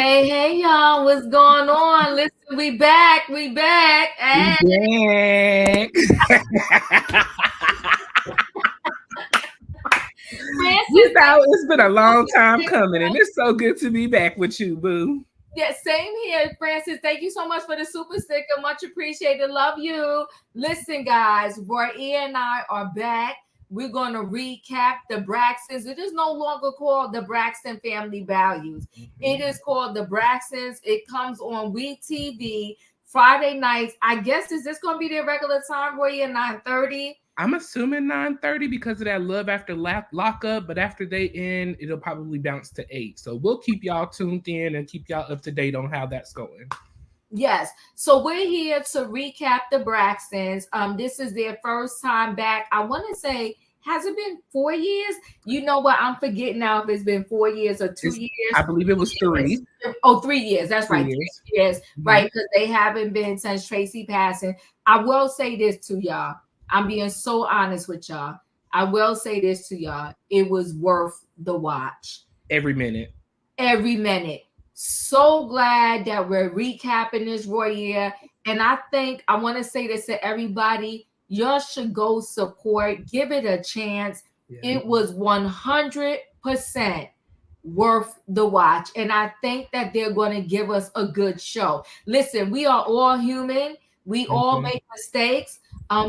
Hey, y'all, what's going on? Listen, we back. Hey. Francis, It's been a long time coming, and it's so good to be back with you, boo. yeah, same here, Francis. Thank you so much for the super sticker. Much appreciated. Love you. Listen, guys, Royaires and I are back. We're going to recap the Braxtons. It is no longer called the Braxton Family Values. It is called the Braxtons. It comes on WeTV Friday nights. I guess, is this going to be their regular time, Royaires, 9:30? I'm assuming 9:30 because of that Love After lockup, but after they end, it'll probably bounce to 8. So we'll keep y'all tuned in and keep y'all up to date on how that's going. Yes. So we're here to recap the Braxtons. This is their first time back. I want to say, has it been 4 years? You know what? I'm forgetting now if it's been 4 years or 2 years. I believe it was 3. Oh, 3 years. That's right. 3 years. Mm-hmm. Right. Because they haven't been since Traci passing. I will say this to y'all. I'm being so honest with y'all. I will say this to y'all. It was worth the watch. Every minute. So glad that we're recapping this Royaires. And I want to say this to everybody. Y'all should go support. Give it a chance. Yeah. It was 100% worth the watch. And I think that they're going to give us a good show. Listen, we are all human. We all make mistakes.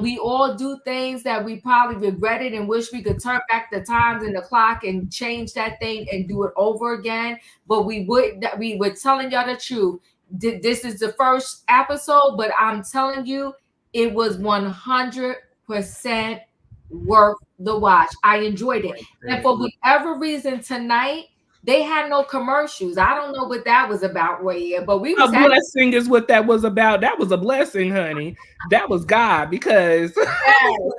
We all do things that we probably regretted and wish we could turn back the times and the clock and change that thing and do it over again. But we were telling y'all the truth. This is the first episode, but I'm telling you, it was 100% worth the watch. I enjoyed it. And for whatever reason tonight, they had no commercials. I don't know what that was about, Royaires, but we was a blessing is what that was about. That was a blessing, honey. That was God, because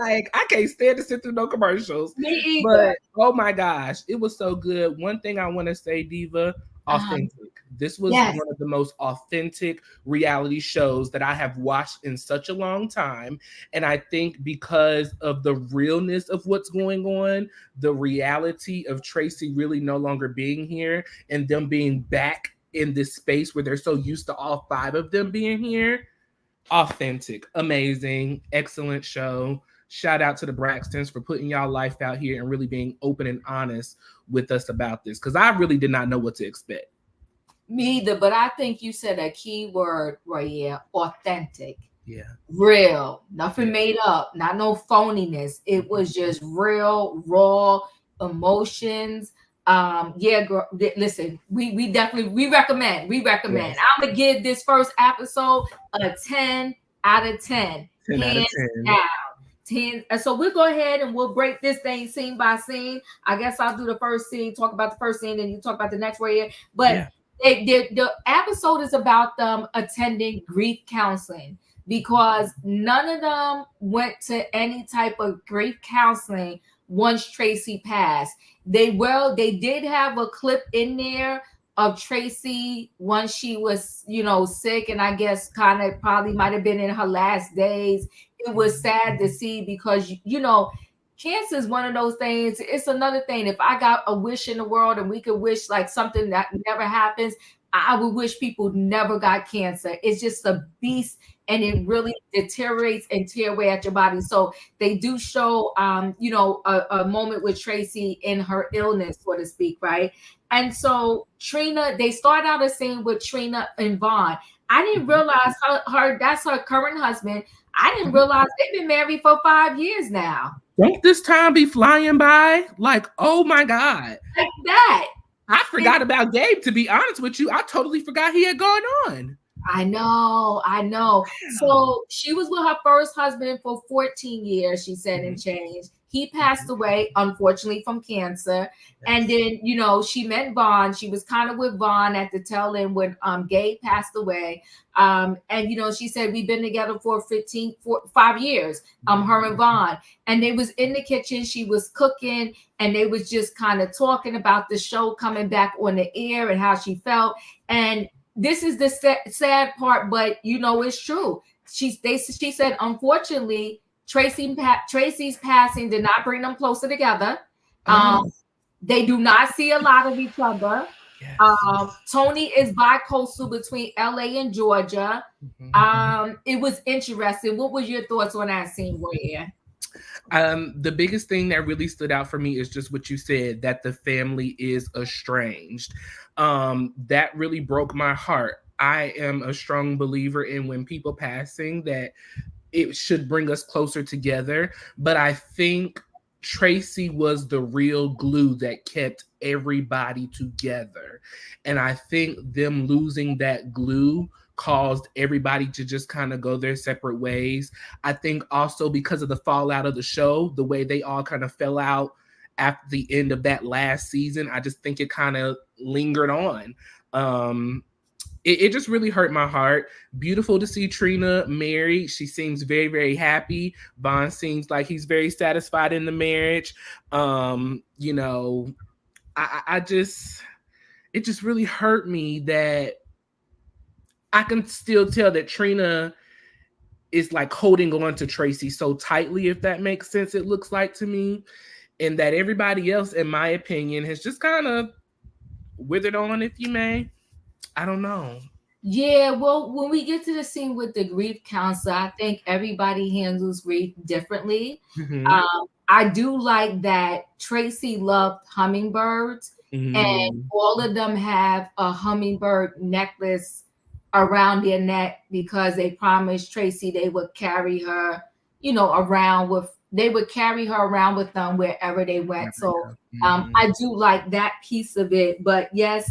like I can't stand to sit through no commercials. Me either. But oh my gosh, it was so good. One thing I want to say, Diva, authentic. This was one of the most authentic reality shows that I have watched in such a long time. And I think because of the realness of what's going on, the reality of Traci really no longer being here and them being back in this space where they're so used to all 5 of them being here, authentic, amazing, excellent show. Shout out to the Braxtons for putting y'all life out here and really being open and honest with us about this, because I really did not know what to expect. Me either, but I think you said a key word, Royaires, authentic. Yeah. Real. Nothing made up. Not no phoniness. It was just real, raw emotions. Listen, we definitely recommend. Yes. I'm gonna give this first episode a 10 out of 10. 10 out of 10. 10. So we'll go ahead and we'll break this thing scene by scene. I guess I'll do the first scene, talk about the first scene, and you talk about the next Royaires. But the episode is about them attending grief counseling, because none of them went to any type of grief counseling once Traci passed. They did have a clip in there of Traci once she was, sick, and I guess kind of probably might have been in her last days. It was sad to see, because, cancer is one of those things. It's another thing. If I got a wish in the world and we could wish like something that never happens, I would wish people never got cancer. It's just a beast, and it really deteriorates and tear away at your body. So they do show, a moment with Traci in her illness, so to speak, right? And so Trina, they start out a scene with Trina and Vaughn. I didn't realize her that's her current husband. I didn't realize they've been married for 5 years now. Don't this time be flying by? Like, oh my God. Like that. I forgot about Gabe, to be honest with you. I totally forgot he had gone on. I know. So she was with her first husband for 14 years, she said, and change. He passed away, unfortunately, from cancer. And then, she met Vaughn. She was kind of with Vaughn at the tail end when Gabe passed away. And, she said, we've been together for 5 years, her and Vaughn. And they was in the kitchen. She was cooking, and they was just kind of talking about the show coming back on the air and how she felt. And this is the sad part, but, it's true. She said, unfortunately, Traci's passing did not bring them closer together. They do not see a lot of each other. Yes. Tony is bi-coastal between LA and Georgia. It was interesting. What was your thoughts on that scene, Royaire? The biggest thing that really stood out for me is just what you said, that the family is estranged. That really broke my heart. I am a strong believer in when people passing that it should bring us closer together. But I think Traci was the real glue that kept everybody together. And I think them losing that glue caused everybody to just kind of go their separate ways. I think also because of the fallout of the show, the way they all kind of fell out after the end of that last season, I just think it kind of lingered on. It just really hurt my heart. Beautiful to see Trina married. She seems very, very happy. Vaughn seems like he's very satisfied in the marriage. You know, I just, it just really hurt me that I can still tell that Trina is like holding on to Traci so tightly, if that makes sense, it looks like to me. And that everybody else, in my opinion, has just kind of withered on, if you may. I don't know. Yeah, well, when we get to the scene with the grief counselor, I think everybody handles grief differently. Mm-hmm. I do like that Traci loved hummingbirds, and all of them have a hummingbird necklace around their neck because they promised Traci they would carry her, around with they would carry her around with them wherever they went. So I do like that piece of it. But yes,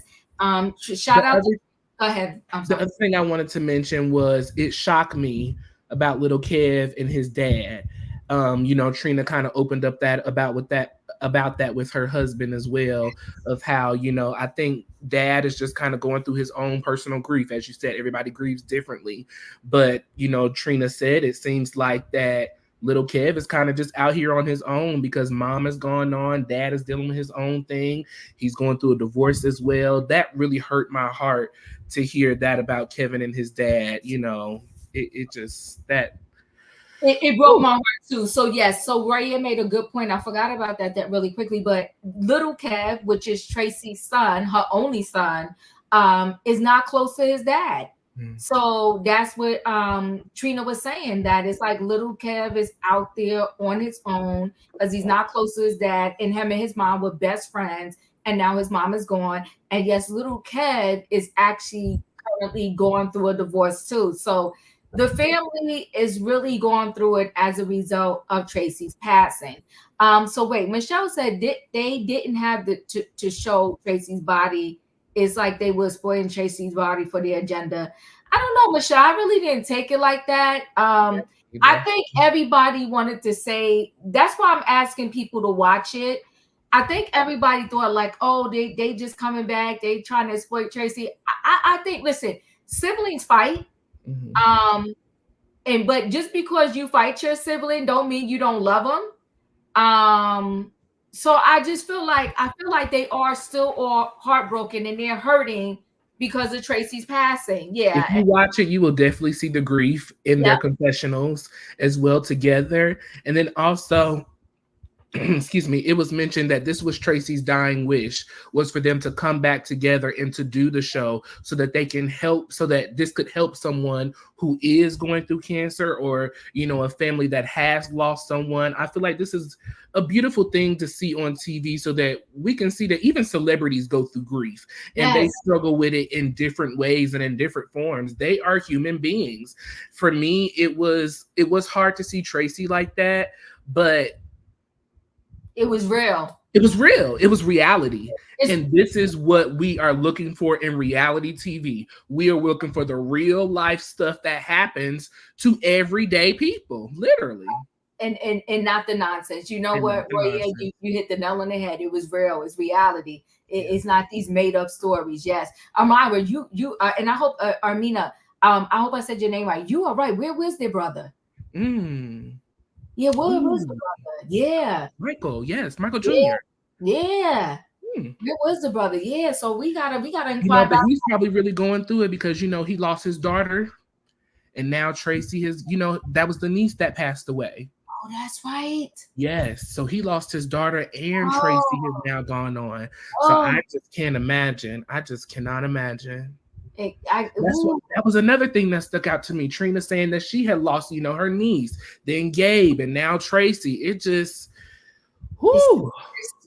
shout out to go ahead. I'm sorry. The other thing I wanted to mention was it shocked me about little Kev and his dad. Trina kind of opened up about that with her husband as well, of how, I think dad is just kind of going through his own personal grief. As you said, everybody grieves differently. But, Trina said it seems like that little Kev is kind of just out here on his own because mom has gone on, dad is dealing with his own thing. He's going through a divorce as well. That really hurt my heart to hear that about Kevin and his dad. It just that it broke my heart too. So yes, so Royaire made a good point. I forgot about that really quickly. But little Kev, which is Traci's son, her only son, is not close to his dad. So that's what Trina was saying, that it's like little Kev is out there on his own because he's not close to his dad, and him and his mom were best friends, and now his mom is gone. And yes, little Kev is actually currently going through a divorce too. So the family is really going through it as a result of Traci's passing. So wait, Michelle said they didn't have to show Traci's body. It's like they were spoiling Traci's body for the agenda. I don't know, Michelle. I really didn't take it like that. I think everybody wanted to say, that's why I'm asking people to watch it. I think everybody thought like, oh, they just coming back. They trying to exploit Traci. I think, listen, siblings fight. But just because you fight your sibling don't mean you don't love them. So I just feel like they are still all heartbroken and they're hurting because of Traci's passing. Yeah. If you watch it, you will definitely see the grief in their confessionals as well together. And then also, excuse me, it was mentioned that this was Traci's dying wish, was for them to come back together and to do the show so that they can help, so that this could help someone who is going through cancer, or, a family that has lost someone. I feel like this is a beautiful thing to see on TV so that we can see that even celebrities go through grief and they struggle with it in different ways and in different forms. They are human beings. For me, it was hard to see Traci like that, but it was real. It was real. It was reality. And this is what we are looking for in reality TV. We are looking for the real life stuff that happens to everyday people, literally. And not the nonsense. You know what, Royaire, you hit the nail on the head. It was real. It's reality. It's not these made up stories. Yes. Amira, you and I hope Armina, I hope I said your name right. You are right. Where's their brother? Yeah, where was the brother? Yeah. Michael, yes, Michael Jr. Yeah. Where was the brother? Yeah, so we gotta inquire about. He's probably really going through it because he lost his daughter, and now Traci has, that was the niece that passed away. Oh, that's right. Yes. So he lost his daughter, and Traci has Oh, now gone on. So oh, I just can't imagine. I just cannot imagine. ooh, That was another thing that stuck out to me. Trina saying that she had lost, her niece, then Gabe, and now Traci. It just, it's, whoo,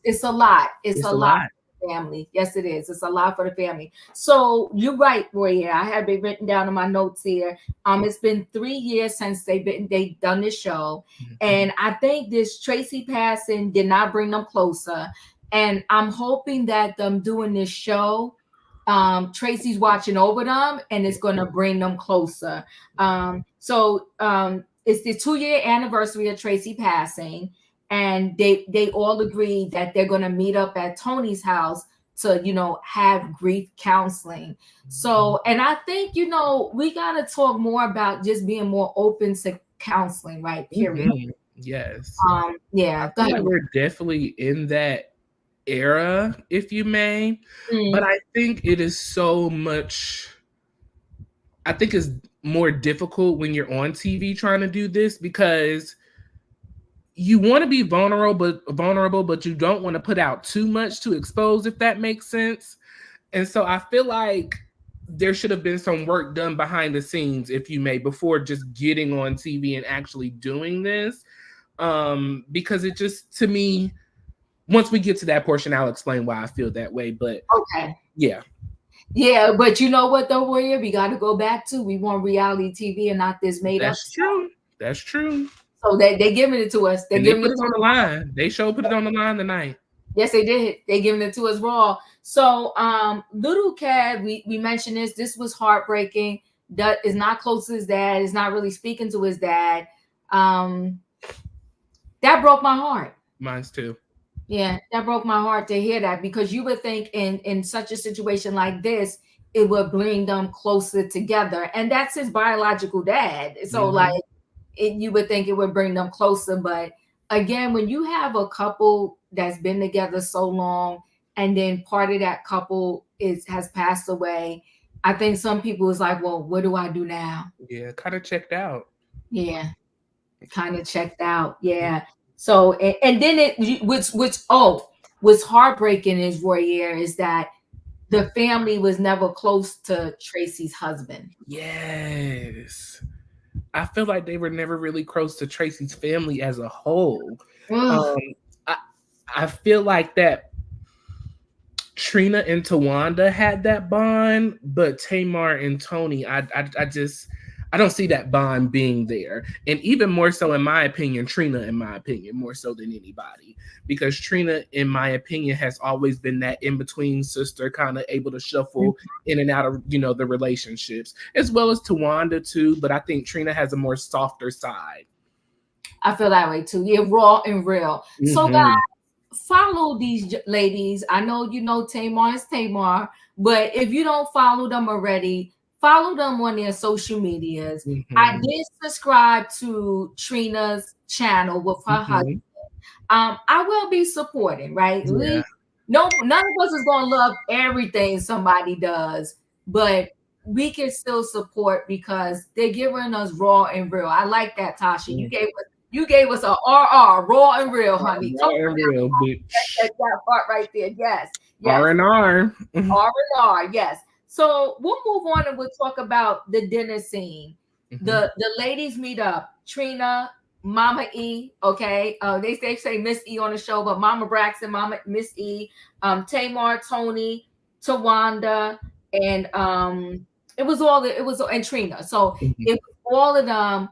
it's a lot. It's it's a a lot lot. for the family. Yes, it is. It's a lot for the family. So you're right, Roy. I have it written down in my notes here. It's been 3 years since they've done this show, and I think this Traci passing did not bring them closer. And I'm hoping that them doing this show, Traci's watching over them, and it's going to bring them closer. It's the 2-year anniversary of Traci passing, and they all agreed that they're going to meet up at Tony's house to have grief counseling. So, and I think we got to talk more about just being more open to counseling, right? Period. Yes. Yeah, I feel like we're definitely in that era, if you may, but I think it is so much. I think it's more difficult when you're on TV trying to do this, because you want to be vulnerable, but you don't want to put out too much to expose, if that makes sense. And so I feel like there should have been some work done behind the scenes, if you may, before just getting on TV and actually doing this. Because it just, to me, once we get to that portion, I'll explain why I feel that way. But okay. Yeah. Yeah, but you know what though, Warrior? We got to go back to, we want reality TV and not this made up stuff. True. That's true. So they giving it to us. They put it on the line. They put it on the line tonight. Yes, they did. They giving it to us raw. So little Cad, we mentioned this. This was heartbreaking. That is not close to his dad. Is not really speaking to his dad. That broke my heart. Mine's too. Yeah, that broke my heart to hear that, because you would think in such a situation like this, it would bring them closer together. And that's his biological dad. So you would think it would bring them closer. But again, when you have a couple that's been together so long, and then part of that couple has passed away, I think some people is like, well, what do I do now? Yeah, kind of checked out. Yeah, kind of checked out. Yeah. So and then what's heartbreaking is, Royaire, is that the family was never close to Traci's husband. Yes. I feel like they were never really close to Traci's family as a whole. I feel like that Trina and Tawanda had that bond, but Tamar and Tony, I don't see that bond being there. And even more so, in my opinion, Trina, in my opinion, more so than anybody. Because Trina, in my opinion, has always been that in-between sister, kind of able to shuffle in and out of, the relationships, as well as Tawanda too. But I think Trina has a more softer side. I feel that way too. Yeah, raw and real. So guys, follow these ladies. I know Tamar is Tamar, but if you don't follow them already, follow them on their social medias. I did subscribe to Trina's channel with her husband. I will be supporting, right? Yeah. None of us is gonna love everything somebody does, but we can still support because they're giving us raw and real. I like that, Tasha. You gave us a RR, raw and real, honey. Raw and real, bitch. That part right there. Yes. R&R. R&R, yes. So we'll move on and we'll talk about the dinner scene. The ladies meet up. Trina, Mama E, okay. They say Miss E on the show, but Mama Braxton, Miss E, Tamar, Tony, Tawanda, and and Trina. So it was all of them,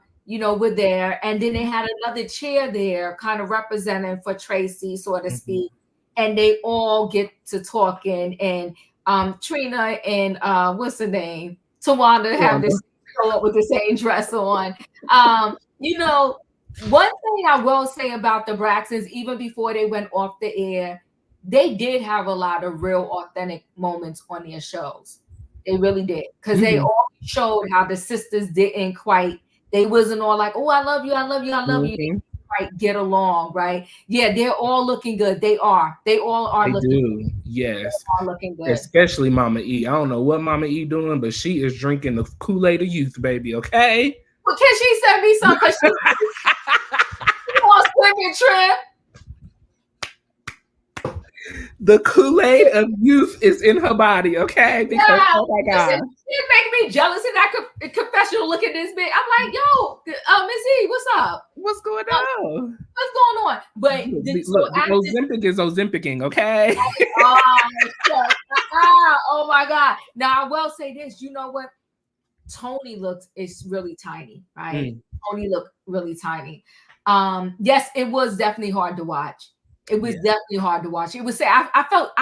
were there. And then they had another chair there, kind of representing for Traci, so to speak. And they all get to talking, and Trina and what's her name? Tawanda have this show up with the same dress on. One thing I will say about the Braxtons, even before they went off the air, they did have a lot of real authentic moments on their shows. They really did. Because they all showed how the sisters didn't quite, they wasn't all like, oh, I love you, I love you, I love you. They didn't quite get along, right? Yeah, they're all looking good. They all are looking good. Yes. All looking good. Especially Mama E. I don't know what Mama E doing, but she is drinking the Kool-Aid of youth, baby, okay? Well, can she send me some? Because women trip. The Kool-Aid of youth is in her body, okay? Because oh my God, it make me jealous in that confessional. Look at this bitch. I'm like, yo, Miss E, what's up? What's going on? What's going on? But look, Ozempic is Ozempicing, okay? Oh my God. Now I will say this. You know what? Tony is really tiny, right? Tony looked really tiny. Yes, it was definitely hard to watch. It was definitely hard to watch. It was I felt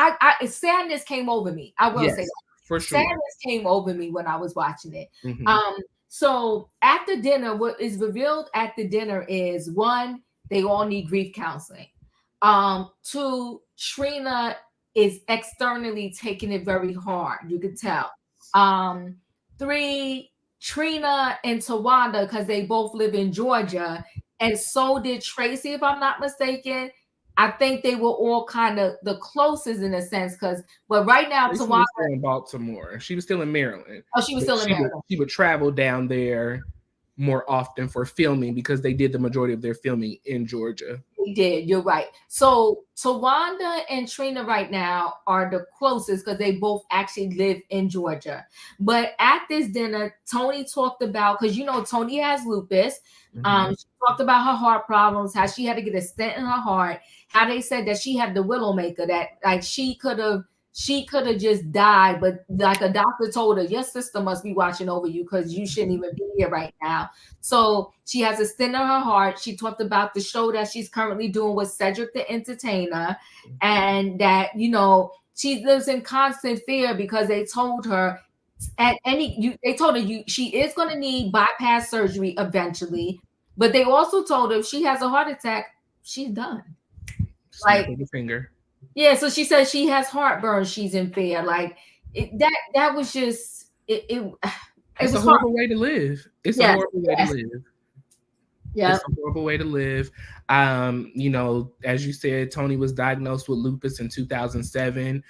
sadness came over me. I will say that. For sure. Sadness came over me when I was watching it. So after dinner, what is revealed at the dinner is 1, they all need grief counseling. 2, Trina is externally taking it very hard. You could tell. 3, Trina and Tawanda, because they both live in Georgia, and so did Traci, if I'm not mistaken. I think they were all kind of the closest in a sense, but right now Tawanda was still in Baltimore. She was still in Maryland. Oh, she was still in Maryland. She would travel down there more often for filming because they did the majority of their filming in Georgia. They did. You're right. So Tawanda and Trina right now are the closest because they both actually live in Georgia. But at this dinner, Tony talked about, because Tony has lupus. She talked about her heart problems, how she had to get a stent in her heart, how they said that she had the Widowmaker, that like she could have just died, but like a doctor told her, your sister must be watching over you because you shouldn't even be here right now. So she has a stent in her heart. She talked about the show that she's currently doing with Cedric the Entertainer, and that she lives in constant fear because they told her she is going to need bypass surgery eventually, but they also told her if she has a heart attack, she's done. Like the finger. Yeah, so she says she has heartburn. She's in fear. Like that was just it. It's a horrible way to live. It's a horrible way to live. Yeah, it's a horrible way to live. As you said, Tony was diagnosed with lupus in 2007.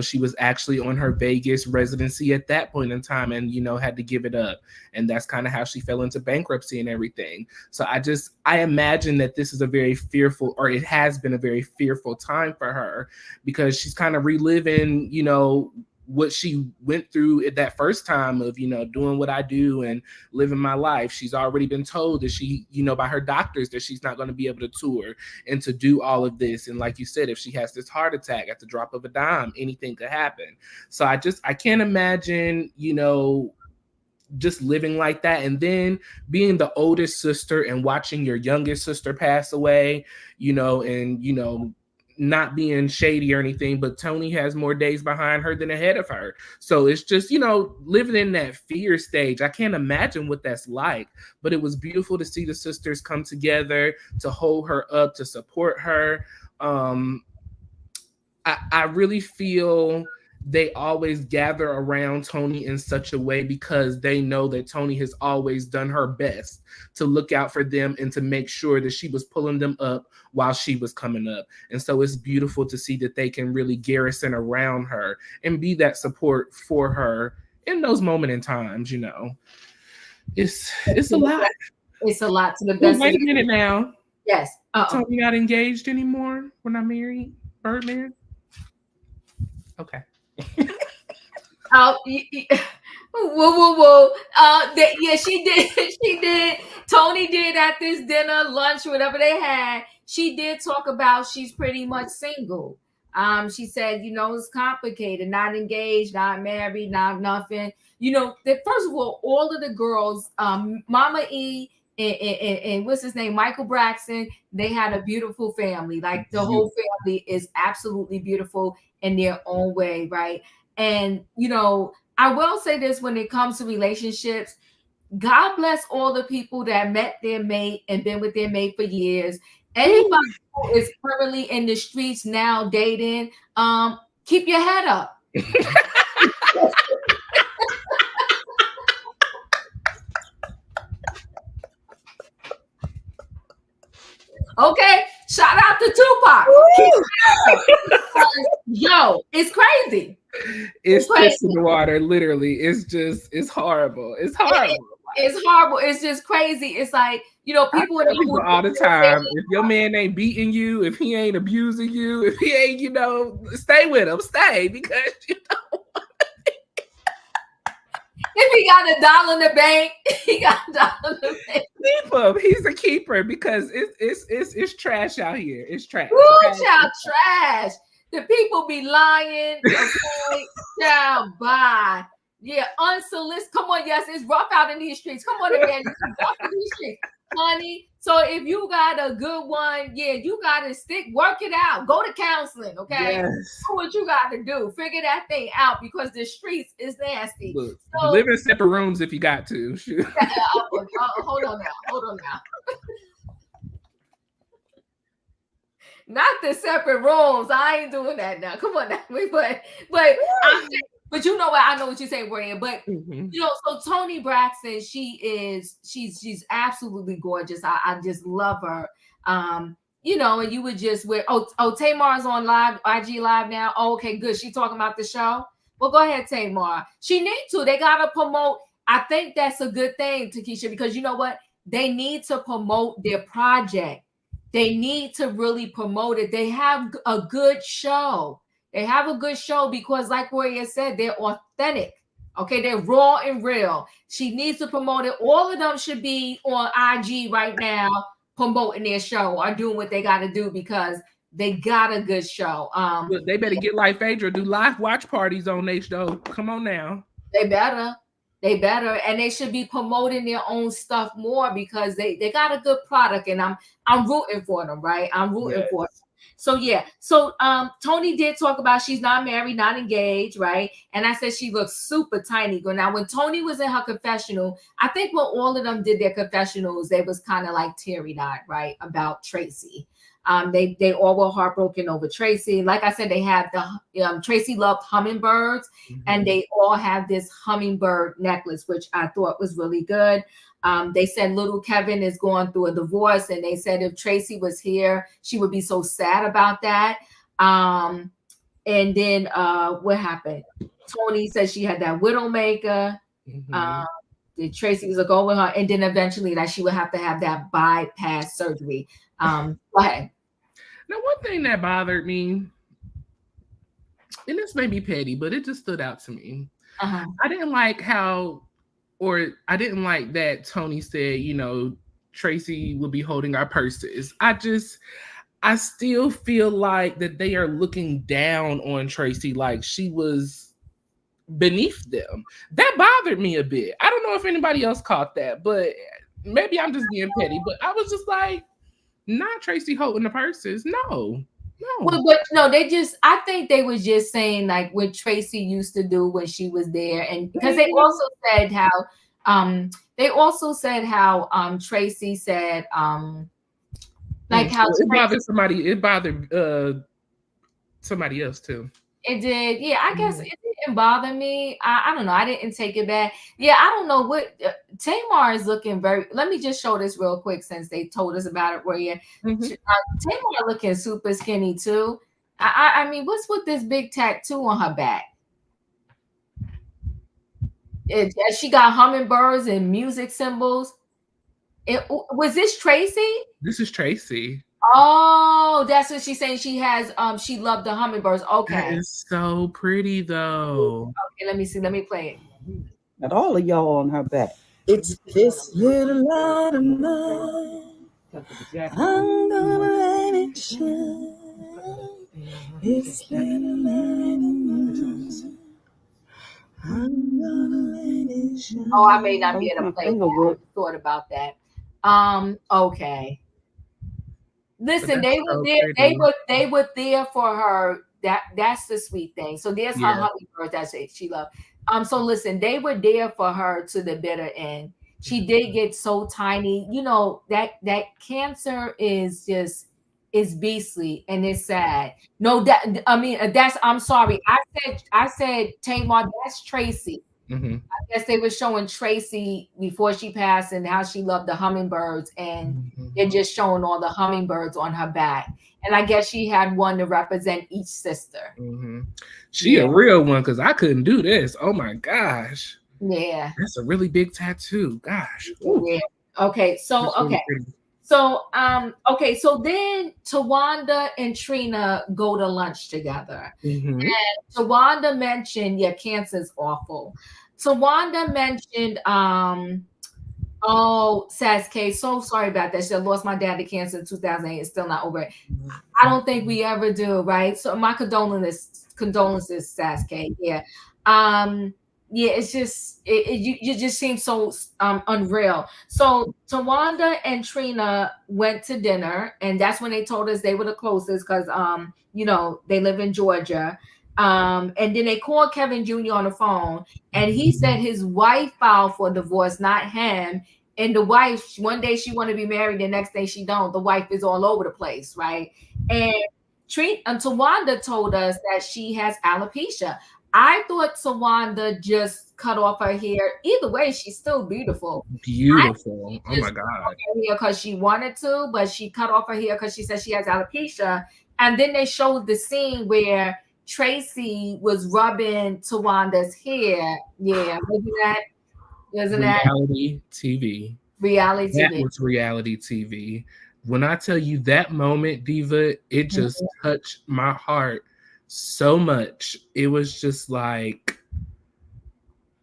She was actually on her Vegas residency at that point in time, and had to give it up. And that's kind of how she fell into bankruptcy and everything. So I imagine that this is a very fearful, or it has been a very fearful time for her, because she's kind of reliving, what she went through at that first time of, doing what I do and living my life. She's already been told that she, by her doctors, that she's not going to be able to tour and to do all of this. And like you said, if she has this heart attack at the drop of a dime, anything could happen. So I can't imagine, just living like that. And then being the oldest sister and watching your youngest sister pass away, not being shady or anything, but Tony has more days behind her than ahead of her. So it's just, living in that fear stage. I can't imagine what that's like, but it was beautiful to see the sisters come together to hold her up, to support her. I really feel they always gather around Tony in such a way because they know that Tony has always done her best to look out for them and to make sure that she was pulling them up while she was coming up. And so it's beautiful to see that they can really garrison around her and be that support for her in those moments in times, It's a lot. It's a lot to the best. Wait a minute now. Yes. Tony not engaged anymore? We're not married? Birdman? Okay. Whoa. Yeah, she did. Tony did at this dinner, lunch, whatever they had. She did talk about she's pretty much single. She said, it's complicated, not engaged, not married, not nothing. That first of all of the girls, Mama E and what's his name, Michael Braxton, they had a beautiful family. Like the whole family is absolutely beautiful in their own way, right? And I will say this: when it comes to relationships, God bless all the people that met their mate and been with their mate for years. Anybody who is currently in the streets now dating, keep your head up. Okay, shout out to Tupac. Yo, it's crazy. It's crazy. In the water, literally. It's horrible. It's horrible. It's horrible. It's just crazy. It's like, You know, people all the time. If your man ain't beating you, if he ain't abusing you, if he ain't, you know, stay with him. Stay because you know. If he got $1 in the bank, he got $1 in the bank. Keep him. He's a keeper because it's trash out here. It's trash. Ooh, child, trash. The people be lying. Okay, child, bye. Yeah, unsolicited. Come on, yes, it's rough out in these streets. Come on, again, it's rough in these streets, honey. So if you got a good one, yeah, you gotta work it out. Go to counseling, okay? Yes. Do what you gotta do. Figure that thing out because the streets is nasty. Look, live in separate rooms if you got to. Hold on now. Not the separate rooms. I ain't doing that now. Come on now. But you know what? I know what you're saying, Brian. But you know, so Toni Braxton, she's absolutely gorgeous. I just love her. You know, and you would just Tamar's on live, IG live now. Oh, okay, good. She talking about the show. Well, go ahead, Tamar. She need to. They gotta promote. I think that's a good thing, Takesha, because you know what? They need to promote their project. They need to really promote it. They have a good show. They have a good show because, like Royaires said, they're authentic. Okay, they're raw and real. She needs to promote it. All of them should be on IG right now promoting their show or doing what they got to do because they got a good show. Look, they better get like Phaedra, do live watch parties on their show. Come on now. They better. And they should be promoting their own stuff more because they got a good product, and I'm rooting for them, right? I'm rooting for them. So yeah. So Toni did talk about she's not married, not engaged, right? And I said she looks super tiny. Now, when Toni was in her confessional, I think when all of them did their confessionals, they was kind of like teary-eyed, right? About Traci. They all were heartbroken over Traci. Like I said, they had the Traci loved hummingbirds, and they all have this hummingbird necklace, which I thought was really good. They said little Kevin is going through a divorce, and they said if Traci was here, she would be so sad about that. And then what happened? Toni said she had that widowmaker. Traci was going with her, and then eventually that she would have to have that bypass surgery. Go ahead. Now, one thing that bothered me, and this may be petty, but it just stood out to me. I didn't like I didn't like that Toni said, you know, Traci will be holding our purses. I still feel like that they are looking down on Traci like she was beneath them. That bothered me a bit. I don't know if anybody else caught that, but maybe I'm just being petty, but I was just like, not Traci holding the purses. No. Well, but no, I think they was just saying like what Traci used to do when she was there. And because they also said how Traci said, like how it bothered somebody else too. It did. Yeah, I guess it didn't bother me. I don't know. I didn't take it back. Yeah, I don't know what Tamar is looking very. Let me just show this real quick since they told us about it. Where Tamar looking super skinny too. I mean, what's with this big tattoo on her back? She got hummingbirds and music symbols. Was this Traci? This is Traci. Oh, that's what she's saying. She has she loved the hummingbirds. Okay. That is so pretty though. Okay, let me see. Let me play it. Got all of y'all on her back. It's this little light of mine. I'm gonna let it shine. This little light of mine. I'm gonna let it shine. Oh, I may not be able to play that. I thought about that. Okay. Listen, they were there. They were there for her. That's the sweet thing. So there's her hummingbird that she loved. So listen, they were there for her to the bitter end. She did get so tiny. You know that cancer is beastly and it's sad. No, I'm sorry. I said Tamar. That's Traci. I guess they were showing Traci before she passed and how she loved the hummingbirds, and they're just showing all the hummingbirds on her back. And I guess she had one to represent each sister. She a real one because I couldn't do this. Oh my gosh. Yeah. That's a really big tattoo. Gosh. Yeah. Okay, so so then Tawanda and Trina go to lunch together. Mm-hmm. And Tawanda mentioned, cancer's awful. Tawanda mentioned, Sasuke, so sorry about that. She lost my dad to cancer in 2008. It's still not over it. I don't think we ever do, right? So my condolences, Sasuke. Yeah. It's just you just seem so unreal. So Tawanda and Trina went to dinner, and that's when they told us they were the closest because they live in Georgia. And then they called Kevin Jr. on the phone, and he said his wife filed for divorce, not him. And the wife, one day she want to be married, the next day she don't. The wife is all over the place, right? And Tawanda told us that she has alopecia. I thought Tawanda just cut off her hair. Either way, she's still beautiful. Beautiful. Oh my God. Because she wanted to, but she cut off her hair because she said she has alopecia. And then they showed the scene where Traci was rubbing Tawanda's hair. Yeah, wasn't that reality TV? Reality that TV. Was reality TV. When I tell you that moment, Diva, it just touched my heart so much. It was just like,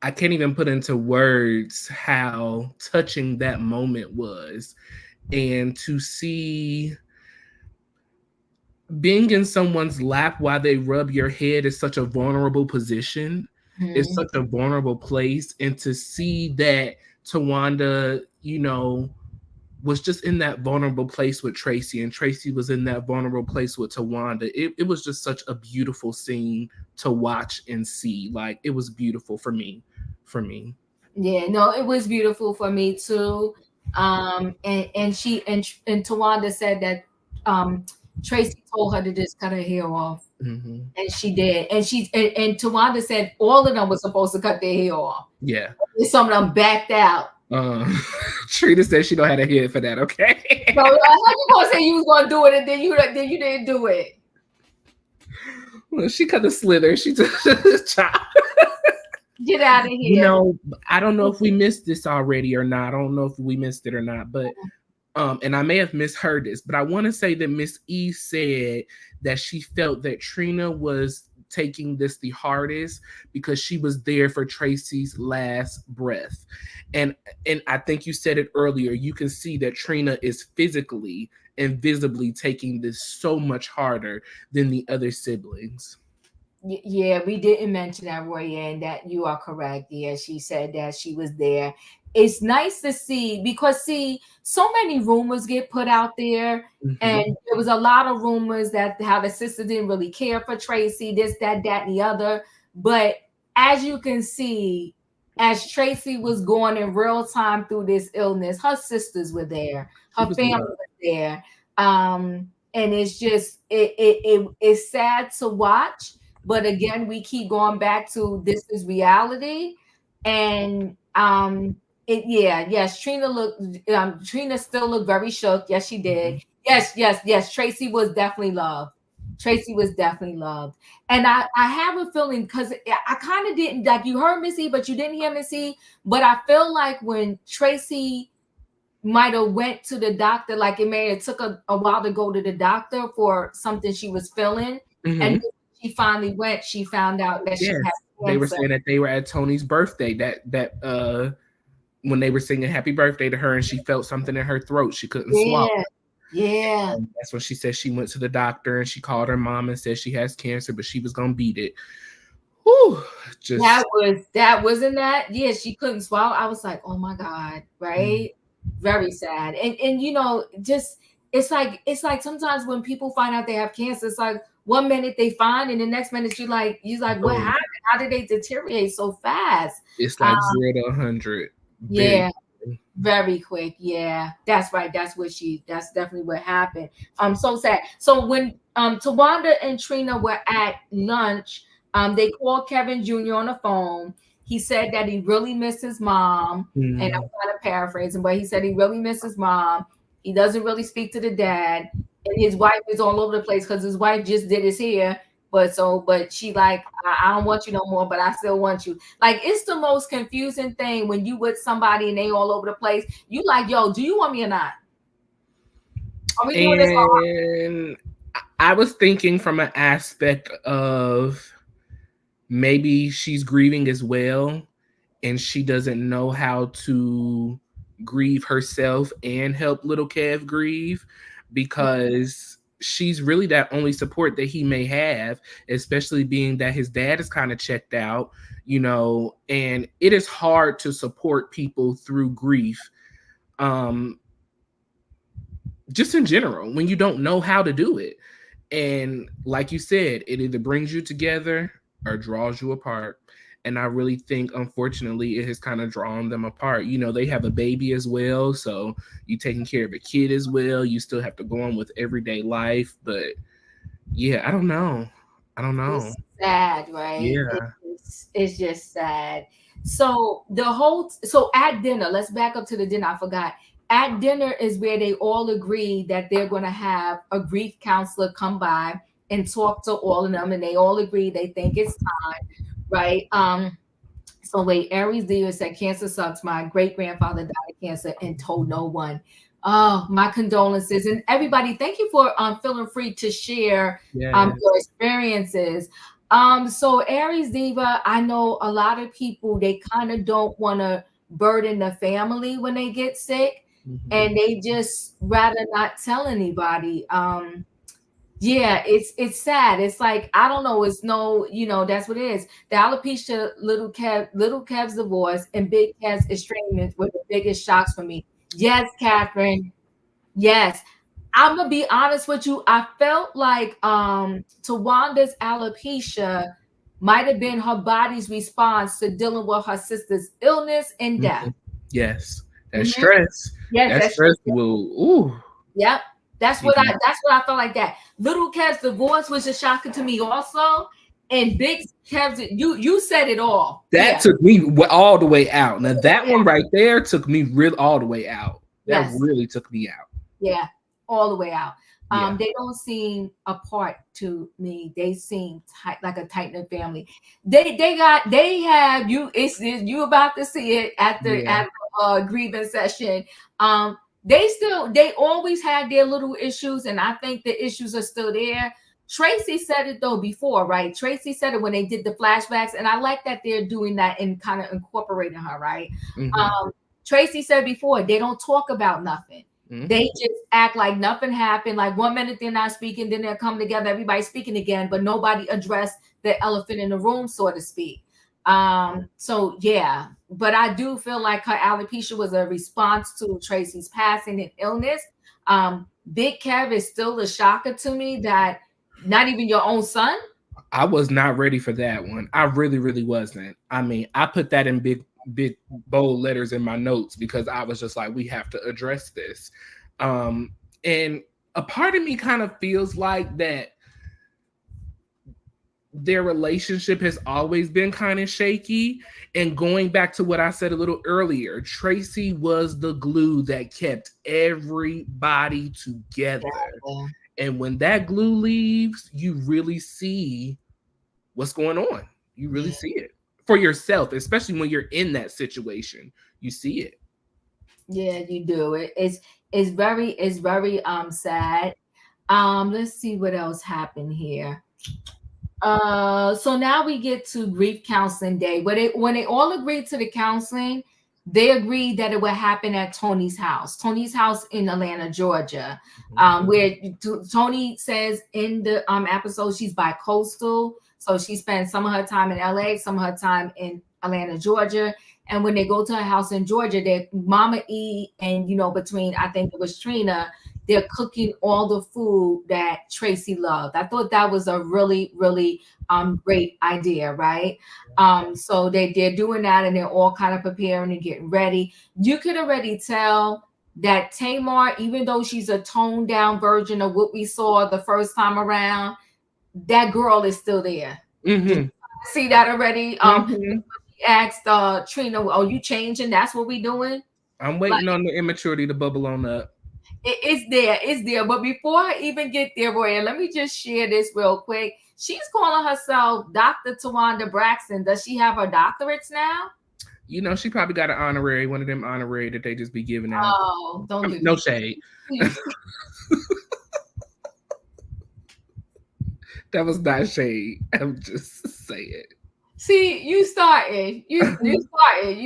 I can't even put into words how touching that moment was. And to see being in someone's lap while they rub your head is such a vulnerable position. It's such a vulnerable place. And to see that Tawanda, was just in that vulnerable place with Traci, and Traci was in that vulnerable place with Tawanda. It was just such a beautiful scene to watch and see. Like, it was beautiful for me. Yeah, no, it was beautiful for me too. And Tawanda said that Traci told her to just cut her hair off. Mm-hmm. And she did. And Tawanda said all of them were supposed to cut their hair off. Yeah. And some of them backed out. Trina said she don't have a head for that. Okay. So how you gonna say you was gonna do it and then you didn't do it? Well, she cut the slither. She just chopped. Get out of here. I don't know if we missed this already or not. I don't know if we missed it or not, but and I may have misheard this, but I want to say that Miss E said that she felt that Trina was taking this the hardest because she was there for Traci's last breath. And I think you said it earlier, you can see that Trina is physically and visibly taking this so much harder than the other siblings. Yeah, we didn't mention that, Royaire, and that you are correct. Yeah, she said that she was there. It's nice to see because so many rumors get put out there, and there was a lot of rumors that how the sister didn't really care for Traci, this, that, and the other. But as you can see, as Traci was going in real time through this illness, her sisters were there, her family was there, and it's just it's sad to watch. But again, we keep going back to this is reality, and yes, Trina still looked very shook. Yes, she did. Yes. Traci was definitely loved. And I have a feeling because I kind of didn't, like, you heard Missy, but you didn't hear Missy. But I feel like when Traci might have went to the doctor, like it may have took a while to go to the doctor for something she was feeling, and she finally went. She found out that she had cancer. They were saying that they were at Tony's birthday. That when they were singing "Happy Birthday" to her, and she felt something in her throat. She couldn't swallow. Yeah. And that's when she said she went to the doctor and she called her mom and said she has cancer, but she was gonna beat it. Whew, that wasn't that. Yeah, she couldn't swallow. I was like, oh my God, right? Very sad. And just it's like sometimes when people find out they have cancer, it's like 1 minute they find, and the next minute you're like, what happened? How did they deteriorate so fast? It's like 0 to 100. Yeah, very quick. Yeah, that's right. That's definitely what happened. So sad. So when Tawanda and Trina were at lunch, they called Kevin Jr. on the phone. He said that he really missed his mom, and I'm kind of paraphrasing, but he said he really missed his mom. He doesn't really speak to the dad, and his wife is all over the place because his wife just did his hair. But she like, I don't want you no more, but I still want you. Like, it's the most confusing thing when you with somebody and they all over the place. You like, yo, do you want me or not? Are we doing this? And I was thinking from an aspect of maybe she's grieving as well, and she doesn't know how to grieve herself and help little Kev grieve, because she's really that only support that he may have, especially being that his dad is kind of checked out, you know, and it is hard to support people through grief. Just in general, when you don't know how to do it. And like you said, it either brings you together or draws you apart. And I really think, unfortunately, it has kind of drawn them apart. You know, they have a baby as well, so you taking care of a kid as well. You still have to go on with everyday life. But yeah, I don't know. It's sad, right? Yeah. It's just sad. So at dinner, let's back up to the dinner. I forgot. At dinner is where they all agree that they're going to have a grief counselor come by and talk to all of them, and they all agree they think it's time, right? So wait, Aries Diva said cancer sucks. My great grandfather died of cancer and told no one. Oh, my condolences. And everybody, thank you for feeling free to share your experiences. So Aries Diva, I know a lot of people, they kind of don't want to burden the family when they get sick. Mm-hmm. And they just rather not tell anybody. Yeah, it's sad. It's like, I don't know. It's no, you know, that's what it is. The alopecia, little Kev's divorce, and Big Kev's estrangement were the biggest shocks for me. Yes, Catherine. Yes. I'm gonna be honest with you. I felt like Tawanda's alopecia might have been her body's response to dealing with her sister's illness and death. Yes. That stress. Yes, that stress will. Ooh. Yep. That's what I felt like. That little Kev's divorce was a shocker to me also. And Big Kev's, you said it all. That took me all the way out. Now that one right there took me all the way out. That really took me out. Yeah, all the way out. They don't seem apart to me. They seem tight, like a tight-knit family. They have you. It's you about to see it at the grievance session. They always had their little issues, and I think the issues are still there. Traci said it though before, right? Traci said it when they did the flashbacks, and I like that they're doing that and kind of incorporating her, right? Mm-hmm. Traci said before, they don't talk about nothing. Mm-hmm. They just act like nothing happened. Like 1 minute they're not speaking, then they'll come together, everybody's speaking again, but nobody addressed the elephant in the room, so to speak. So yeah, but I do feel like her alopecia was a response to Traci's passing and illness. Big Kev is still a shocker to me that not even your own son. I was not ready for that one. I really, really wasn't. I mean, I put that in big bold letters in my notes because I was just like, we have to address this. And a part of me kind of feels like that their relationship has always been kind of shaky. And going back to what I said a little earlier, Traci was the glue that kept everybody together. Yeah. And when that glue leaves, you really see what's going on. You really see it for yourself, especially when you're in that situation. You see it. Yeah, you do. It's very sad. Let's see what else happened here. So now we get to grief counseling day. When they all agreed to the counseling, they agreed that it would happen at Tony's house in Atlanta, Georgia, where Tony says in the episode she's bi-coastal. So she spends some of her time in LA, some of her time in Atlanta, Georgia. And when they go to her house in Georgia, their Mama E and, between, I think it was Trina, they're cooking all the food that Traci loved. I thought that was a really, really great idea, right? So they're doing that and they're all kind of preparing and getting ready. You could already tell that Tamar, even though she's a toned down version of what we saw the first time around, that girl is still there. Mm-hmm. Did you see that already? She asked Trina, "Oh, you changing? That's what we doing?" I'm waiting on the immaturity to bubble on up. It's there. But before I even get there, Roy, let me just share this real quick. She's calling herself Dr. Tawanda Braxton. Does she have her doctorates now? You know, she probably got an honorary, one of them honorary that they just be giving out. Oh, don't do no shade. That was not shade. I'm just saying. See, you started. You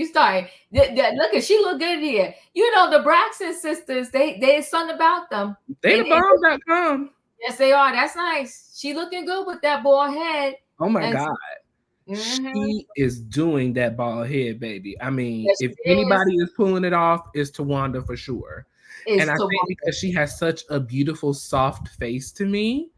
started. Look at, she look good here. You know, the Braxton sisters, there's something about them. They the bomb.com. Yes, they are. That's nice. She looking good with that bald head. Oh my God. She is doing that bald head, baby. I mean, yes, if anybody is pulling it off, it's Tawanda for sure. And I think because she has such a beautiful, soft face to me.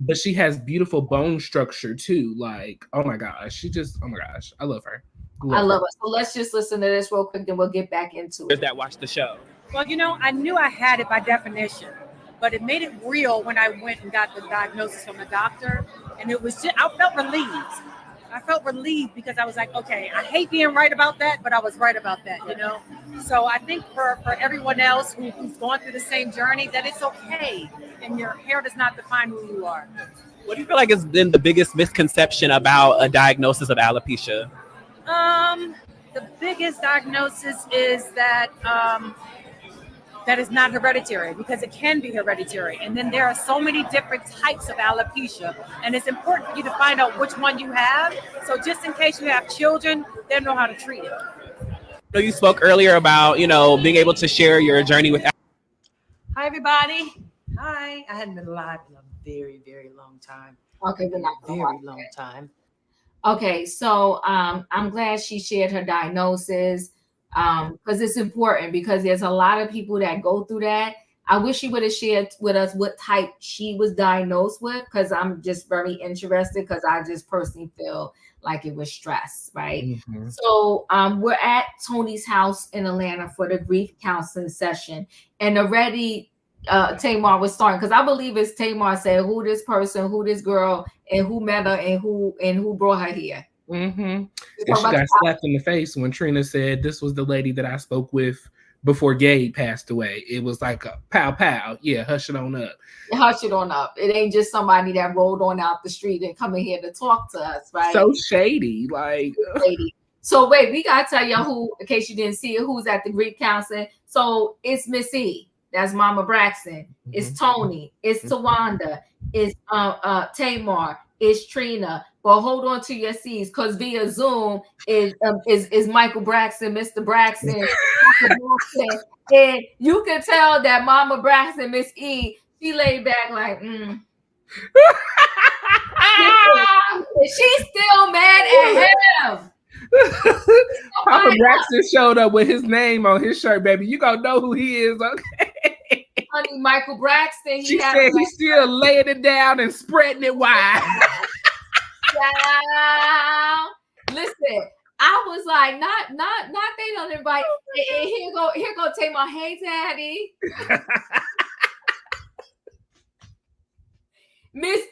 But she has beautiful bone structure too. Like, oh my gosh, oh my gosh, I love her. I love her. So let's just listen to this real quick, then we'll get back into it. That watch the show. Well, you know, I knew I had it by definition, but it made it real when I went and got the diagnosis from the doctor, and it was just, I felt relieved. I felt relieved because I was like, okay, I hate being right about that, but I was right about that, you know? So I think for everyone else who's going through the same journey, that it's okay. And your hair does not define who you are. What do you feel like has been the biggest misconception about a diagnosis of alopecia? The biggest diagnosis is that that is not hereditary, because it can be hereditary. And then there are so many different types of alopecia, and it's important for you to find out which one you have. So just in case you have children, they'll know how to treat it. So you spoke earlier about, you know, being able to share your journey with. Hi, everybody. Hi. I hadn't been live in a very, very long time. Okay, but not very long time. Okay, so I'm glad she shared her diagnosis. Because it's important, because there's a lot of people that go through that. I wish she would have shared with us what type she was diagnosed with, because I'm just very interested, because I just personally feel like it was stress, right? Mm-hmm. So we're at Tony's house in Atlanta for the grief counseling session, and already Tamar was starting, because I believe it's Tamar said who this person, who this girl, and who met her, and who brought her here. Mm-hmm. And she got slapped in the face when Trina said this was the lady that I spoke with before Gabe passed away. It was like a pow pow. Yeah, hush it on up. Hush it on up. It ain't just somebody that rolled on out the street and coming here to talk to us, right? So shady, like. Shady. So wait, we gotta tell you who, in case you didn't see it, who's at the grief counseling. So it's Miss E. That's Mama Braxton. Mm-hmm. It's Tony. It's Tawanda. It's Tamar. It's Trina. But hold on to your seats, because via Zoom is Michael Braxton, Mr. Braxton, and you can tell that Mama Braxton, Miss E, she laid back like, She's still mad at him. Papa Braxton showed up with his name on his shirt, baby. You gonna know who he is, okay? Honey, Michael Braxton. She said he's still laying it down and spreading it wide. Listen, I was like, not they don't invite. Here go Tamar. Hey, Daddy. Miss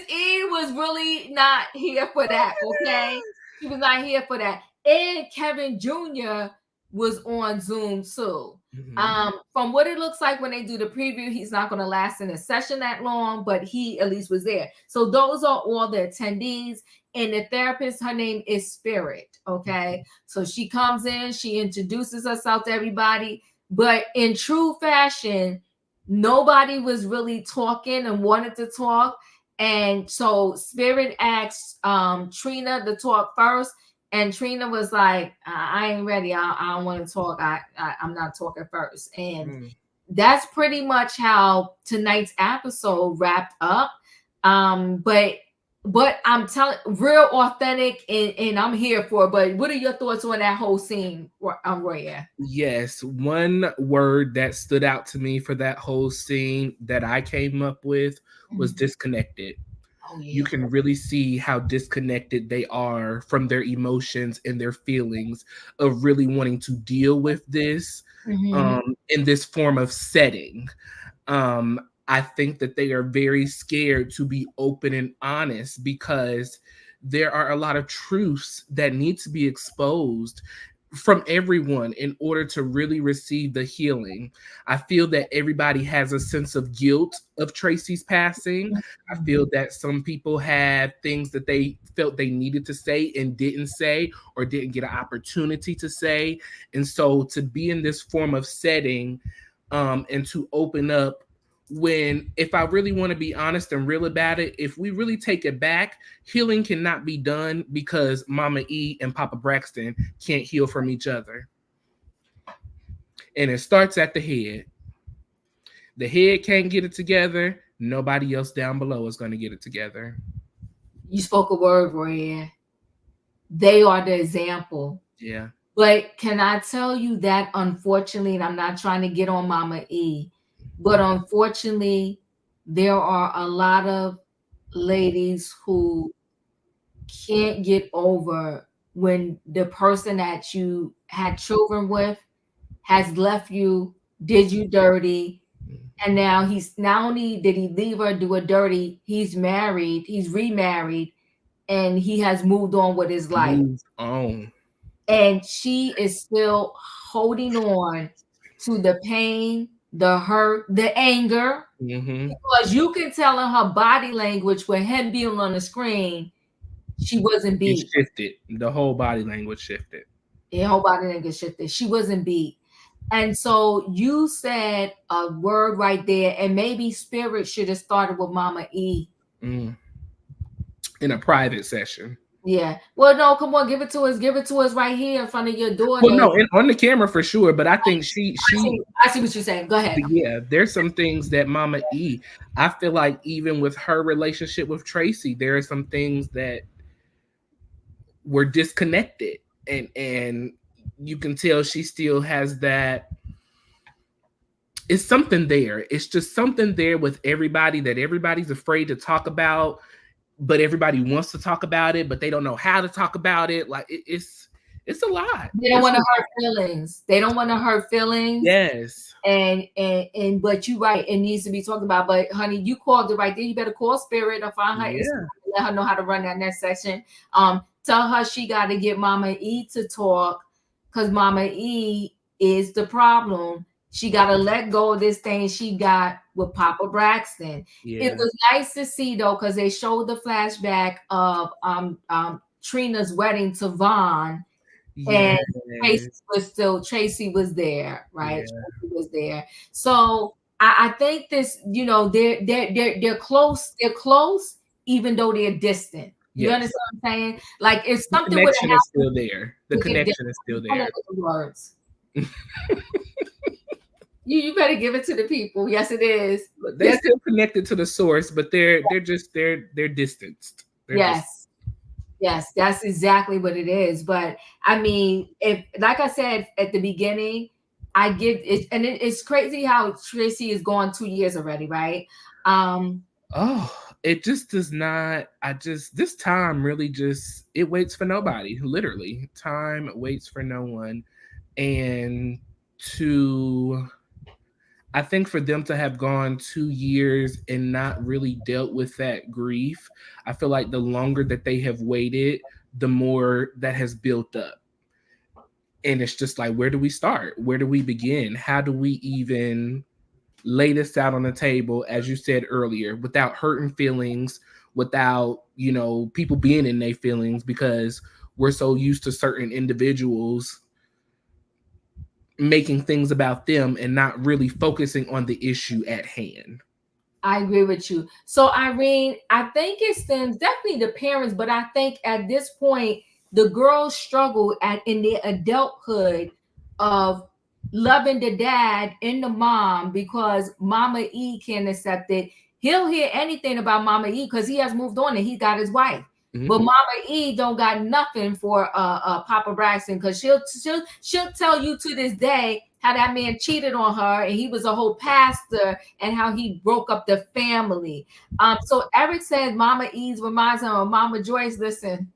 E was really not here for that. Okay, she was not here for that. And Kevin Jr. was on Zoom too. Mm-hmm. From what it looks like when they do the preview, he's not going to last in a session that long, but he at least was there. So those are all the attendees, and the therapist, her name is Spirit. Okay, so she comes in, she introduces herself to everybody, but in true fashion, nobody was really talking and wanted to talk, and so Spirit asked Trina to talk first. And Trina was like, I ain't ready. I don't want to talk. I'm not talking first. And that's pretty much how tonight's episode wrapped up. But I'm telling, real authentic, and I'm here for it. But what are your thoughts on that whole scene, Roya? Yes, one word that stood out to me for that whole scene that I came up with was disconnected. Oh, yeah. You can really see how disconnected they are from their emotions and their feelings of really wanting to deal with this in this form of setting. I think that they are very scared to be open and honest, because there are a lot of truths that need to be exposed from everyone in order to really receive the healing. I feel that everybody has a sense of guilt of Traci's passing. I feel that some people had things that they felt they needed to say and didn't say, or didn't get an opportunity to say. And so to be in this form of setting, and to open up, when, if I really want to be honest and real about it, if we really take it back, healing cannot be done because Mama E and Papa Braxton can't heal from each other. And it starts at the head. The head can't get it together. Nobody else down below is going to get it together. You spoke a word, Royaire. They are the example. Yeah. But can I tell you that, unfortunately, and I'm not trying to get on Mama E, but unfortunately, there are a lot of ladies who can't get over when the person that you had children with has left you, did you dirty, and now he's not only did he leave her, do her dirty, he's married, he's remarried, and he has moved on with his life. Moved on. And she is still holding on to the pain, the hurt, the anger, because you can tell in her body language with him being on the screen, she wasn't beat. It shifted. The whole body language shifted. The whole body language shifted. She wasn't beat. And so you said a word right there, and maybe Spirit should have started with Mama E. In a private session. Yeah. Well, no, come on, give it to us. Give it to us right here in front of your daughter. Well, no, on the camera for sure. But I think she I see what you're saying. Go ahead. Yeah, there's some things that Mama E, I feel like even with her relationship with Traci, there are some things that were disconnected. And you can tell she still has that. It's something there. It's just something there with everybody that everybody's afraid to talk about. But everybody wants to talk about it, but they don't know how to talk about it. Like it's a lot. They don't want to hurt feelings. They don't want to hurt feelings. Yes. And but you're right. It needs to be talked about. But honey, you called it right there. You better call Spirit or find her. Yeah. Let her know how to run that next session. Tell her she got to get Mama E to talk, because Mama E is the problem. She got to let go of this thing she got with Papa Braxton. Yeah. It was nice to see, though, because they showed the flashback of Trina's wedding to Vaughn. Yes. And Traci was there, right? Yeah. Traci was there. So I think this, they're close. They're close, even though they're distant. You understand what I'm saying? Like, if something would have happened, is still there. The connection is still there. Words. You better give it to the people. Yes, it is. They're still connected to the source, but they're distanced. Yes, that's exactly what it is. But I mean, if, like I said at the beginning, I give it, and it's crazy how Traci is gone 2 years already, right? It just does not. This time really just, it waits for nobody. Literally, time waits for no one, and I think for them to have gone 2 years and not really dealt with that grief, I feel like the longer that they have waited, the more that has built up. And it's just like, where do we start? Where do we begin? How do we even lay this out on the table, as you said earlier, without hurting feelings, without, people being in their feelings, because we're so used to certain individuals making things about them and not really focusing on the issue at hand. I agree with you. So Irene, I think it stems definitely the parents, but I think at this point, the girls struggle in their adulthood of loving the dad and the mom, because Mama E can't accept it. He'll hear anything about Mama E because he has moved on and he got his wife. Mm-hmm. But Mama E don't got nothing for Papa Braxton, because she'll tell you to this day how that man cheated on her and he was a whole pastor and how he broke up the family. So Eric says Mama E reminds him of Mama Joyce. Listen.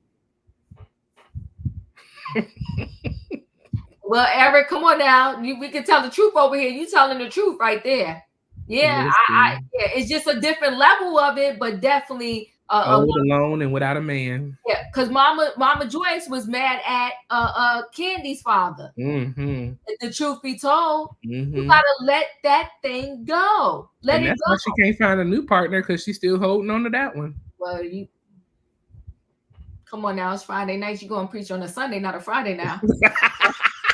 Well, Eric, come on now. We can tell the truth over here. You telling the truth right there. Yeah, it's just a different level of it, but definitely old, alone, and without a man. Yeah, because Mama Joyce was mad at Candy's father. Mm-hmm. The truth be told, you gotta let that thing go. Let it that's go. why she can't find a new partner, because she's still holding on to that one. Well, come on now, it's Friday night. You gonna preach on a Sunday, not a Friday now.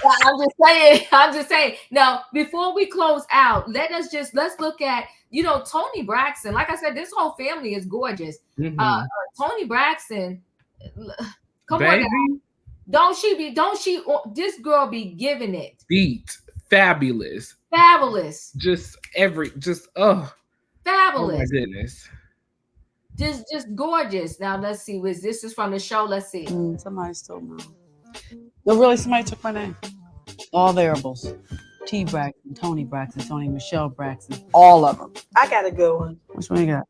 I'm just saying. Now, before we close out, let's look at, Toni Braxton. Like I said, this whole family is gorgeous. Toni Braxton, come on now. This girl be giving it. Beat. Fabulous. Fabulous. Fabulous. Oh my goodness. Just gorgeous. Now let's see. This is from the show? Let's see. Somebody stole mine. No, really, somebody took my name. All variables. T. Braxton, Toni Braxton, Toni Michelle Braxton, all of them. I got a good one. Which one you got?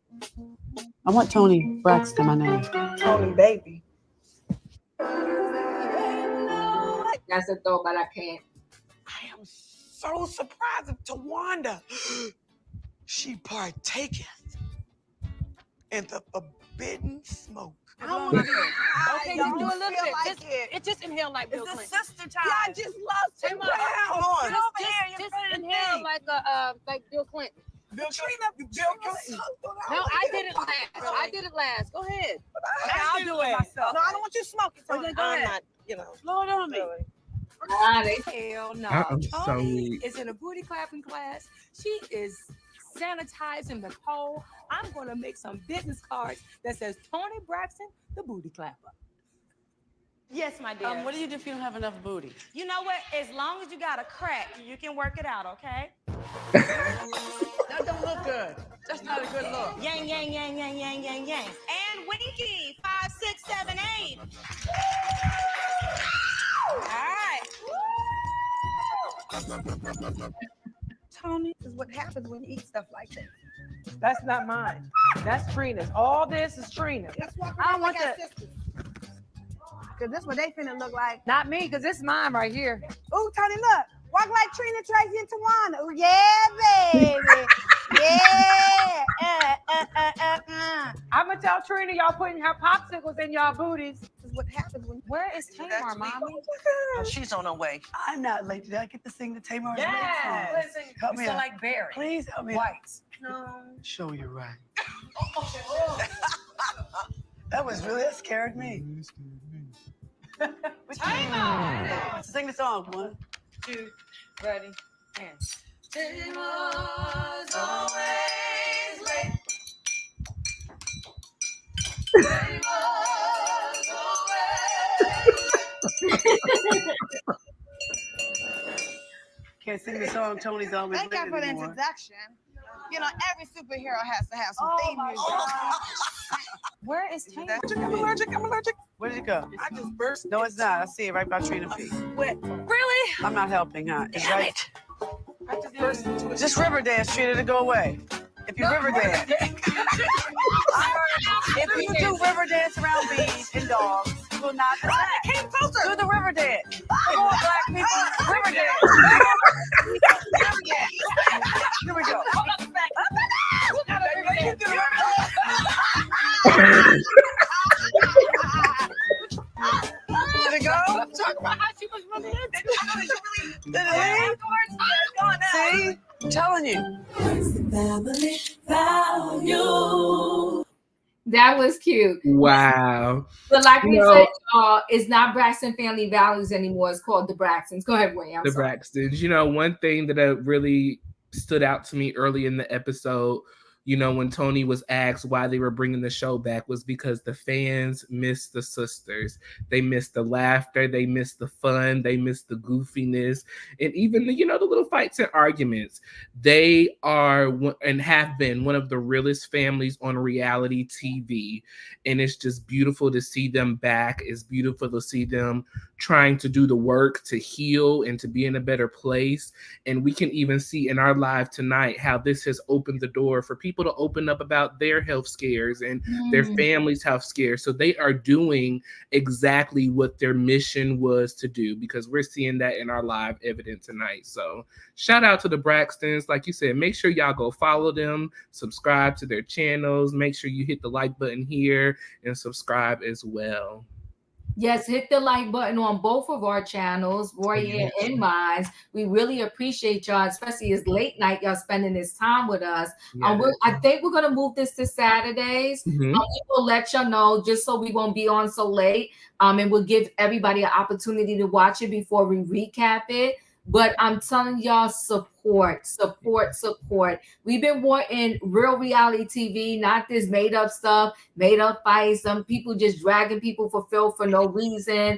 I want Toni Braxton, my name. Toni baby. That's a thought, but I can't. I am so surprised at Tawanda. She partaketh in the forbidden smoke. Okay, just do a little bit. It just inhale like Bill Clinton. It's a sister time. Yeah, I just love to come on. Just inhale like Bill Clinton. Bill Clinton. No, I did it last. Go ahead. Okay, I'll do it myself. No, I don't want you smoking. So then go ahead. Slow it on me. Hell no. Toni is in a booty clapping class. She is sanitizing the pole. I'm going to make some business cards that says Toni Braxton, the booty clapper. Yes, my dear. What do you do if you don't have enough booty? You know what? As long as you got a crack, you can work it out, okay? That don't look good. That's not a good look. Yang, yang, yang, yang, yang, yang, yang. And Winky, 5, 6, 7, 8. All right. Toni, this is what happens when you eat stuff like that. That's not mine. That's Trina's. All this is Trina's. I don't want that. Because this is what they finna look like. Not me, because it's mine right here. Ooh, Toni, look. Walk like Trina, Traci, and Tawana. Ooh, yeah, baby. Yeah. I'm going to tell Trina y'all putting her popsicles in y'all booties. This is what happens when. Where is Tamar, Mommy? Oh, she's on her way. I'm not late. Did I get to sing the Tamar? Yes. Help me out. like Barry. Please help me. Whites. No. Show you right. That scared me. Tamar! Sing the song. 1, 2, ready, and. Tamar's always late. Can't sing the song. Tony's always Thank late you for the anymore. introduction. You know, every superhero has to have some theme music. Where is Tamar? I'm allergic. Where did it go? I just burst. No, it's not. I see it right by Trina's feet. Really? I'm not helping, huh? It's Damn right. it. I just burst into it. Just river dance, Trina, to go away. If you river dance. If you do river dance around bees and dogs, you will not attack. Came closer. Do the river dance. Come on, black people. River dance. Here we go. Did it go? Talk about how she was really into it. Did it leave? See? I'm telling you. Family value. That was cute. Wow. But like we said, it's not Braxton Family Values anymore. It's called the Braxtons. Go ahead, Wayne. The Braxtons. One thing that really stood out to me early in the episode, when Toni was asked why they were bringing the show back, was because the fans missed the sisters. They missed the laughter. They missed the fun. They missed the goofiness. And even the little fights and arguments. They are and have been one of the realest families on reality TV. And it's just beautiful to see them back. It's beautiful to see them trying to do the work to heal and to be in a better place. And we can even see in our live tonight how this has opened the door for people people to open up about their health scares and their families' health scares. So they are doing exactly what their mission was to do, because we're seeing that in our live evidence tonight. So shout out to the Braxtons. Like you said, make sure y'all go follow them, subscribe to their channels, make sure you hit the like button here and subscribe as well. Yes, hit the like button on both of our channels, Royaire and mine. We really appreciate y'all, especially as late night, y'all spending this time with us. I think we're going to move this to Saturdays. We will let y'all know just so we won't be on so late. And we'll give everybody an opportunity to watch it before we recap it. But I'm telling y'all, support. We've been wanting real reality TV, not this made up stuff, made up fights, some people just dragging people for filth for no reason,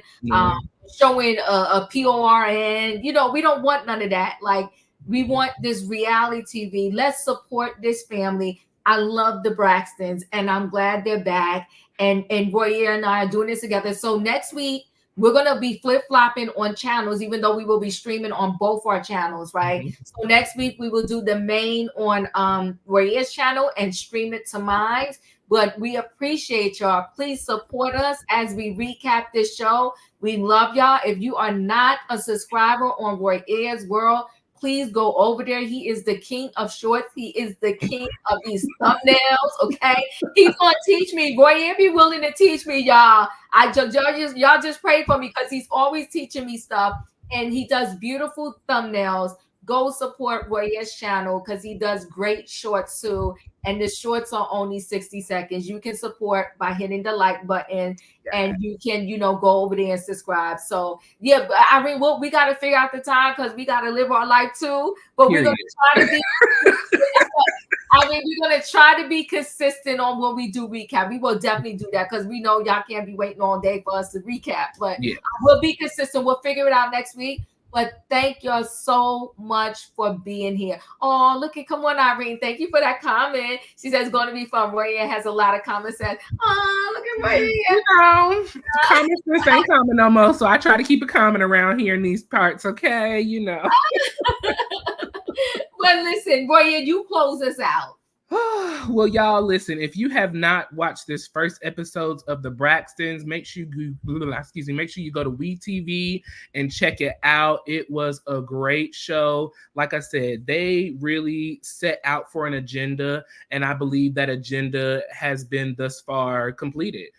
showing a PORN. You know, we don't want none of that. Like, we want this reality TV. Let's support this family. I love the Braxtons, and I'm glad they're back. And Royaire and I are doing this together. So next week, we're going to be flip-flopping on channels, even though we will be streaming on both our channels, right? So next week, we will do the main on Royaire's channel and stream it to mine. But we appreciate y'all. Please support us as we recap this show. We love y'all. If you are not a subscriber on Royaires World, please go over there. He is the king of shorts. He is the king of these thumbnails. Okay, he's gonna teach me. Royaire be willing to teach me, y'all. Y'all just pray for me, because he's always teaching me stuff, and he does beautiful thumbnails. Go support Royaire's channel, because he does great shorts too. And the shorts are only 60 seconds. You can support by hitting the like button, and you can, go over there and subscribe. So yeah, I mean, we got to figure out the time, because we got to live our life too. But we're going to try to be. We're going to try to be consistent on when we do recap. We will definitely do that, because we know y'all can't be waiting all day for us to recap. But we'll be consistent. We'll figure it out next week. But thank y'all so much for being here. Oh, come on, Irene. Thank you for that comment. She says it's going to be fun. Royaire has a lot of comments. Says, oh, look at Royaire. Comments ain't coming no more. So I try to keep a comment around here in these parts. Okay, But listen, Royaire, you close us out. Well, y'all, listen, if you have not watched this first episodes of the Braxtons, make sure you go to WeTV and check it out. It was a great show. Like I said, they really set out for an agenda, and I believe that agenda has been thus far completed.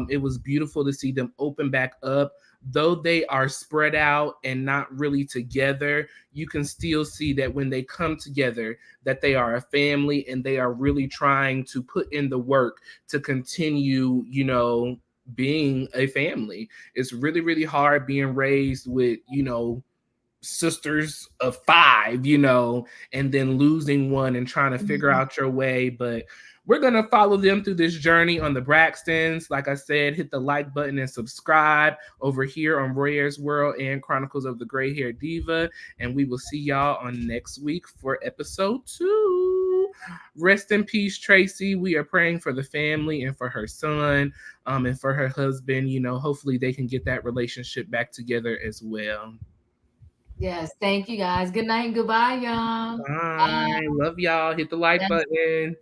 It was beautiful to see them open back up. Though they are spread out and not really together, you can still see that when they come together, that they are a family, and they are really trying to put in the work to continue, being a family. It's really, really hard being raised with, sisters of 5, and then losing one and trying to figure out your way. But we're going to follow them through this journey on the Braxtons. Like I said, hit the like button and subscribe over here on Royaires World and Chronicles of the Grey-Haired Diva. And we will see y'all on next week for episode 2. Rest in peace, Traci. We are praying for the family and for her son, and for her husband. Hopefully they can get that relationship back together as well. Yes, thank you guys. Good night and goodbye, y'all. Bye. Love y'all. Hit the like button.